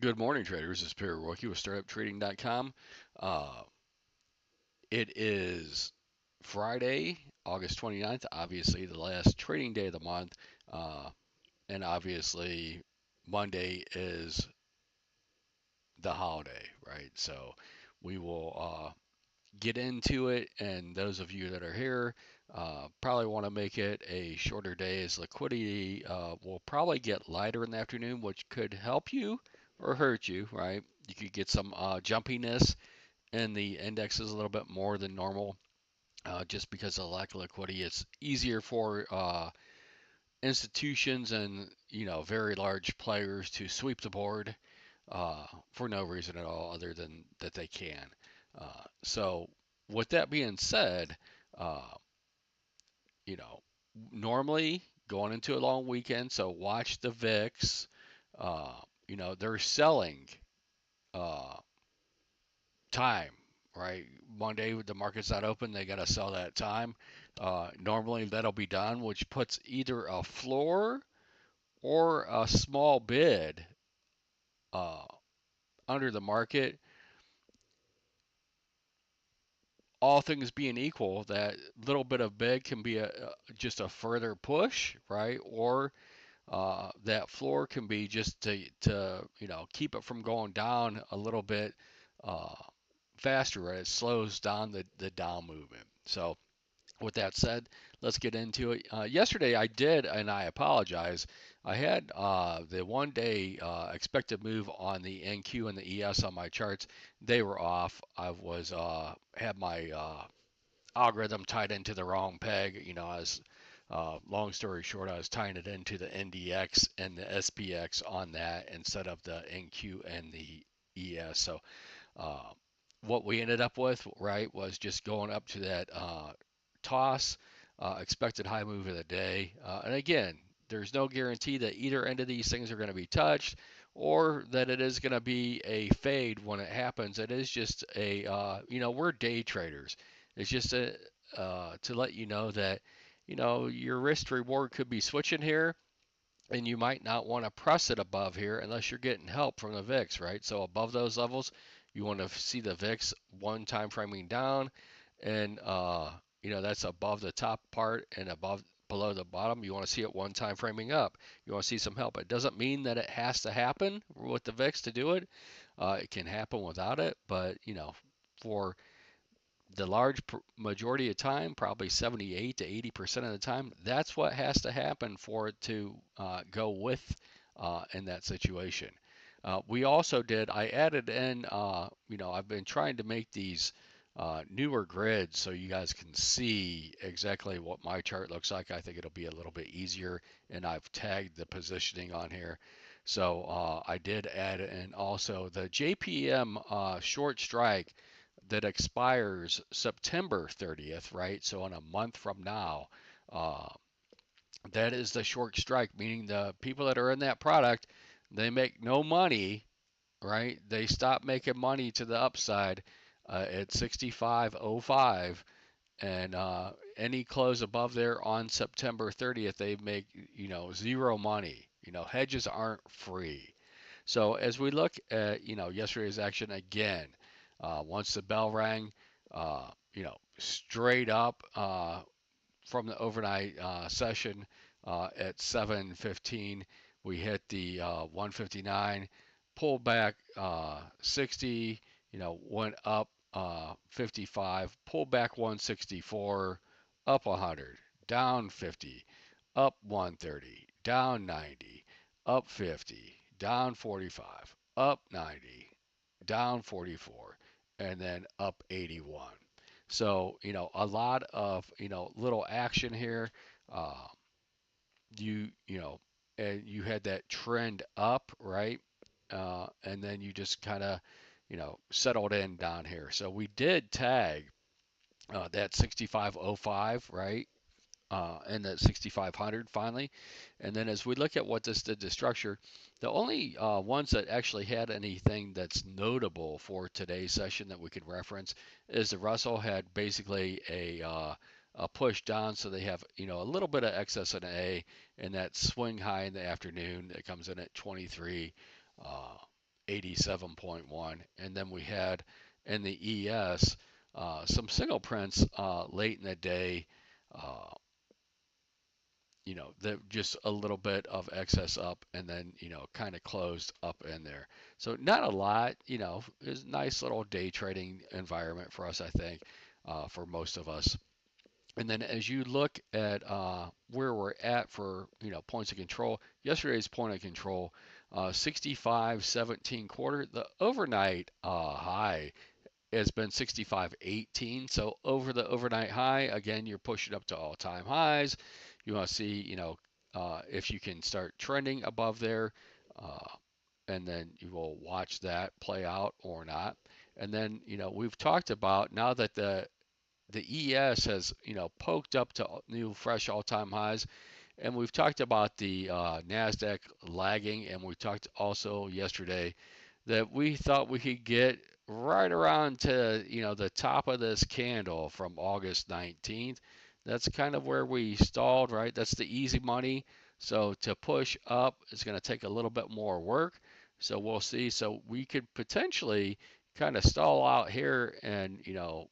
Good morning, traders. This is Perry Royke with StartupTrading.com. Uh, it is Friday, August 29th, obviously the last trading day of the month. Uh, and obviously, Monday is the holiday, right? So we will get into it. And those of you that are here probably want to make it a shorter day as liquidity will probably get lighter in the afternoon, which could help you or hurt you, right? You could get some jumpiness in the indexes a little bit more than normal. Just because of lack of liquidity, it's easier for institutions and very large players to sweep the board for no reason at all other than that they can. So, with that being said, uh, you know, normally going into a long weekend, so watch the VIX. Uh, they're selling uh, time, right? Monday, the market's not open, they got to sell that time. Normally, that'll be done, which puts either a floor or a small bid uh, under the market, all things being equal, that little bit of bid can be just a further push, right? Or that floor can be just to keep it from going down a little bit uh, faster, right? It slows down the down movement. So with that said, let's get into it. Yesterday I did, and I apologize. I had the 1 day expected move on the NQ and the ES on my charts. They were off. I was had my algorithm tied into the wrong peg. I was long story short, I was tying it into the NDX and the SPX on that instead of the NQ and the ES. So uh, what we ended up with, right, was just going up to that toss, expected high move of the day. And again, there's no guarantee that either end of these things are going to be touched or that it is going to be a fade when it happens. It is just we're day traders. It's just to let you know that, your risk to reward could be switching here and you might not want to press it above here unless you're getting help from the VIX, right? So above those levels, you want to see the VIX one time framing down, and that's above the top part and above below the bottom. You want to see it one time framing up. You want to see some help. It doesn't mean that it has to happen with the VIX to do it. It can happen without it, but for the large majority of time, probably 78 to 80% of the time, that's what has to happen for it to go with in that situation. We also did, I added in, I've been trying to make these newer grids so you guys can see exactly what my chart looks like. I think it'll be a little bit easier, and I've tagged the positioning on here. So I did add in also the JPM short strike that expires September 30th, right? So in a month from now, uh, that is the short strike, meaning the people that are in that product, they make no money, right? They stop making money to the upside at 65.05, and any close above there on September 30th, they make zero money. Hedges aren't free. So as we look at yesterday's action again, once the bell rang, straight up from the overnight session at 7:15, we hit the 159, pulled back 60, went up 55, pulled back 164, up 100, down 50, up 130, down 90, up 50, down 45, up 90, down 44, and then up 81. So, a lot of, little action here. Uh, you know, and you had that trend up, right? And then you just kind of, settled in down here. So we did tag that 6505, right? And that 6500 finally. And then as we look at what this did to structure, the only ones that actually had anything that's notable for today's session that we could reference is the Russell had basically a push down, so they have a little bit of excess in A, and that swing high in the afternoon that comes in at 23. Uh, 87.1. And then we had in the ES some single prints late in the day. Uh, just a little bit of excess up and then, kind of closed up in there. So not a lot, it's a nice little day trading environment for us, I think, for most of us. And then as you look at where we're at for, points of control, yesterday's point of control, 65.17 quarter. The overnight high has been 65.18. So over the overnight high, again, you're pushing up to all-time highs. You want to see, if you can start trending above there, uh, and then you will watch that play out or not. And then, we've talked about now that the ES has, poked up to new fresh all-time highs, and we've talked about the Nasdaq lagging, and we talked also yesterday that we thought we could get right around to, the top of this candle from August 19th. That's kind of where we stalled, right? That's the easy money. So to push up is going to take a little bit more work. So we'll see. So we could potentially kind of stall out here and,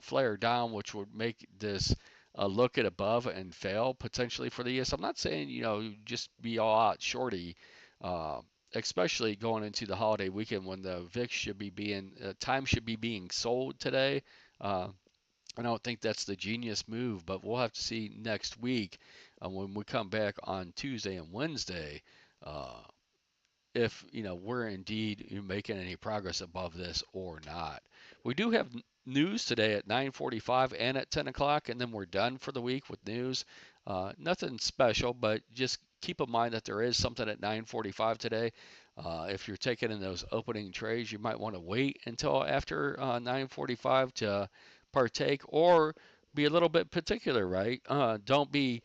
flare down, which would make this look at above and fail potentially for the ES. I'm not saying, just be all out shorty, uh, especially going into the holiday weekend when the VIX should be being time should be being sold today. Uh, I don't think that's the genius move, but we'll have to see next week when we come back on Tuesday and Wednesday. Uh, if we're indeed making any progress above this or not. We do have news today at 9:45 and at 10 o'clock, and then we're done for the week with news. Nothing special, but just keep in mind that there is something at 9:45 today. If you're taking in those opening trades, you might want to wait until after 9:45 to partake, or be a little bit particular, right? Don't be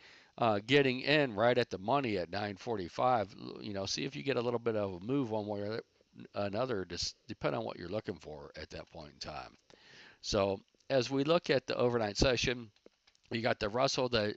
getting in right at the money at 9:45. See if you get a little bit of a move one way or another, just depend on what you're looking for at that point in time. So as we look at the overnight session, you got the Russell that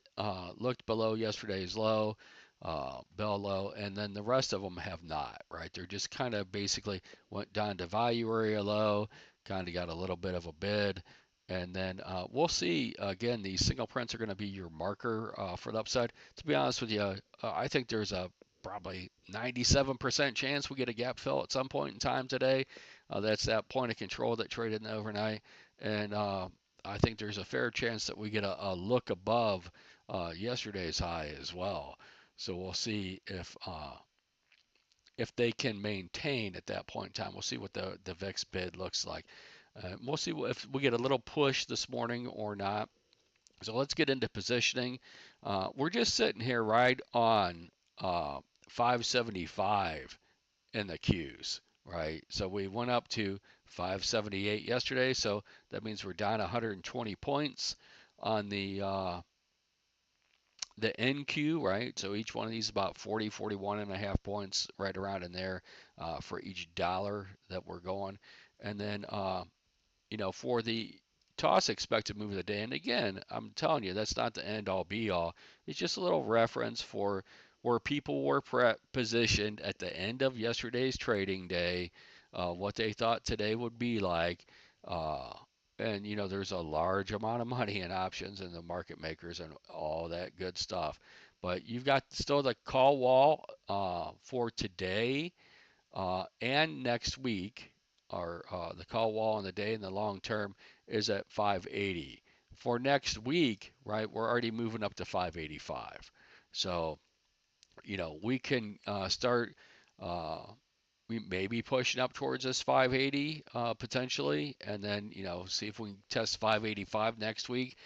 looked below yesterday's low, bell low, and then the rest of them have not, right? They're just kind of basically went down to value area low, kind of got a little bit of a bid, and then we'll see. Again, these single prints are going to be your marker for the upside. To be honest with you, I think there's a probably 97% chance we get a gap fill at some point in time today. That's that point of control that traded in the overnight, and I think there's a fair chance that we get a look above yesterday's high as well. So we'll see if they can maintain at that point in time. We'll see what the VIX bid looks like. We'll see if we get a little push this morning or not. So let's get into positioning. We're just sitting here right on 575 in the Qs, right? So we went up to 578 yesterday, so that means we're down 120 points on the NQ, right? So each one of these is about 40, 41 and a half points, right around in there for each dollar that we're going. And then for the toss expected move of the day, and again, I'm telling you, that's not the end all be all. It's just a little reference for where people were positioned at the end of yesterday's trading day, what they thought today would be like. Uh, and there's a large amount of money in options and the market makers and all that good stuff. But you've got still the call wall for today and next week, our the call wall on the day and the long term is at 580. For next week, right, we're already moving up to 585. So, we can start. Uh, we may be pushing up towards this 580 potentially, and then see if we can test 585 next week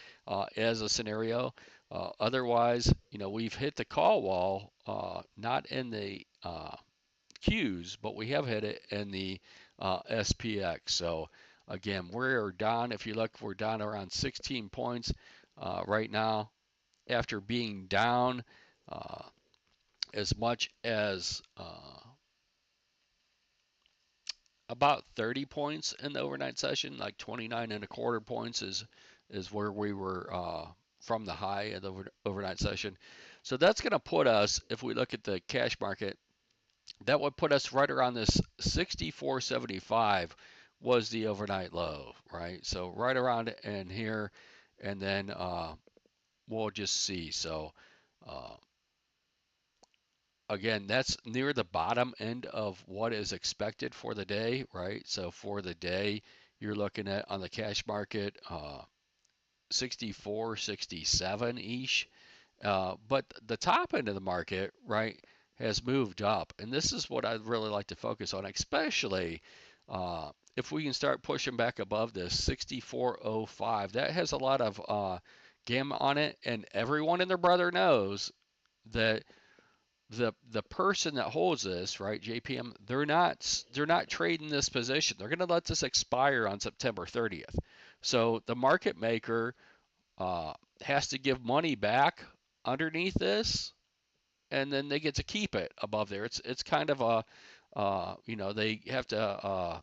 as a scenario. Otherwise, we've hit the call wall, not in the Qs, but we have hit it in the SPX. So again, we're down. If you look, we're down around 16 points right now after being down uh, as much as about 30 points in the overnight session. Like 29 and a quarter points is where we were from the high of the overnight session. So that's going to put us, if we look at the cash market, that would put us right around this 64.75 was the overnight low, right? So right around in here, and then we'll just see. So uh, again, that's near the bottom end of what is expected for the day, right? So for the day, you're looking at on the cash market 64, 67 ish. But the top end of the market, right, has moved up. And this is what I'd really like to focus on, especially if we can start pushing back above this 64.05. That has a lot of gamma on it. And everyone and their brother knows that the person that holds this, right, JPM, they're not trading this position. They're going to let this expire on September 30th. So the market maker uh, has to give money back underneath this, and then they get to keep it above there. It's kind of a they have to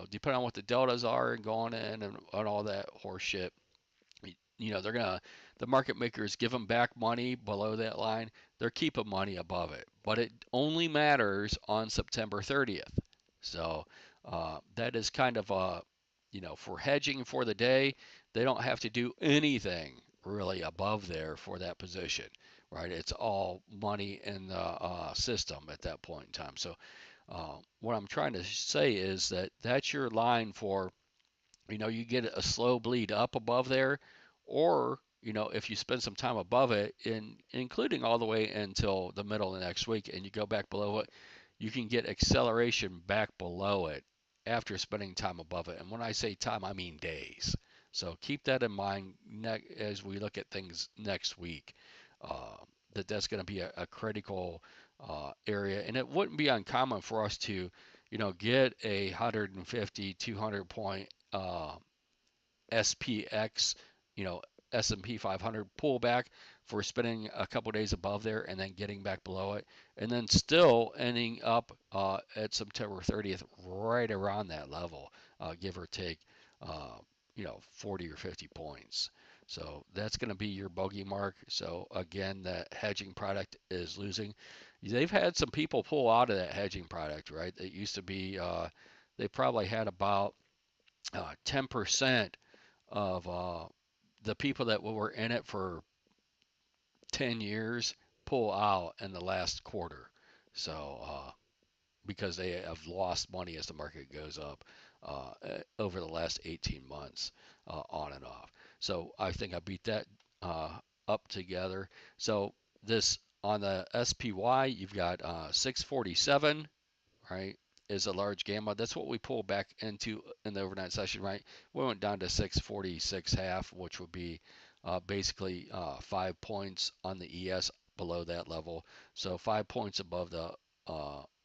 depending on what the deltas are and going in and all that horse shit. They're gonna the market makers give them back money below that line. They're keeping money above it, but it only matters on September 30th. So that is kind of for hedging for the day, they don't have to do anything really above there for that position, right? It's all money in the system at that point in time. So what I'm trying to say is that that's your line for you get a slow bleed up above there, or if you spend some time above it, including all the way until the middle of the next week, and you go back below it, you can get acceleration back below it after spending time above it. And when I say time, I mean days. So keep that in mind as we look at things next week. Uh, that's going to be a critical area, and it wouldn't be uncommon for us to, get a 150, 200 point SPX, you know, S&P 500 pullback for spending a couple days above there and then getting back below it, and then still ending up at September 30th right around that level, give or take, 40 or 50 points. So that's going to be your bogey mark. So again, that hedging product is losing. They've had some people pull out of that hedging product, right? It used to be, they probably had about 10% of the people that were in it for 10 years pull out in the last quarter. So, because they have lost money as the market goes up over the last 18 months on and off. So, I think I beat that up together. So, this on the SPY, you've got 647, right, is a large gamma. That's what we pulled back into in the overnight session, right? We went down to 646 half, which would be basically 5 points on the ES below that level. So 5 points above the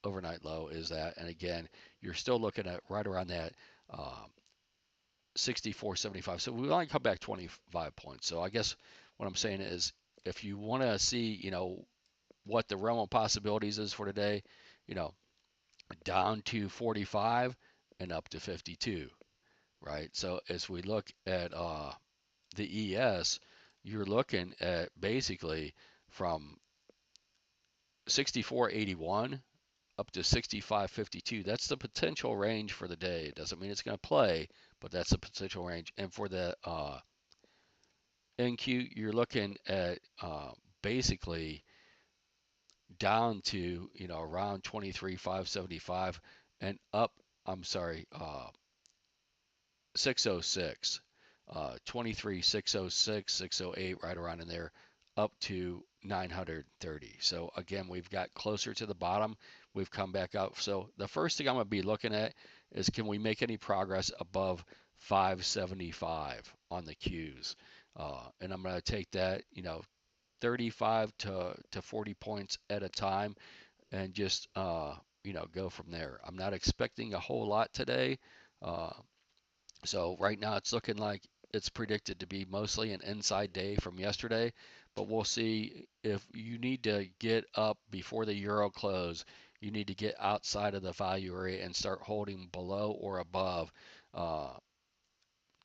overnight low is that. And again, you're still looking at right around that 64.75. So we only come back 25 points. So I guess what I'm saying is if you want to see, what the realm of possibilities is for today, you know, down to 45 and up to 52, right? So as we look at the ES, you're looking at basically from 64.81 up to 65.52. That's the potential range for the day. It doesn't mean it's going to play, but that's the potential range. And for the NQ, you're looking at basically down to around 23,575 and up. I'm sorry, 606, 23, 606, 608, right around in there, up to 930. So again, we've got closer to the bottom. We've come back up. So the first thing I'm going to be looking at is can we make any progress above 575 on the Qs? And I'm going to take that, 35 to 40 points at a time and just, go from there. I'm not expecting a whole lot today. Uh, so right now it's looking like it's predicted to be mostly an inside day from yesterday, but we'll see if you need to get up before the euro close. You need to get outside of the value area and start holding below or above uh,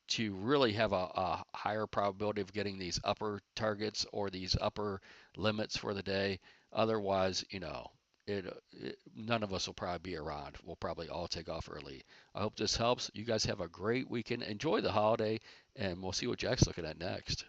to really have a higher probability of getting these upper targets or these upper limits for the day. Otherwise, none of us will probably be around. We'll probably all take off early. I hope this helps. You guys have a great weekend. Enjoy the holiday, and we'll see what Jack's looking at next.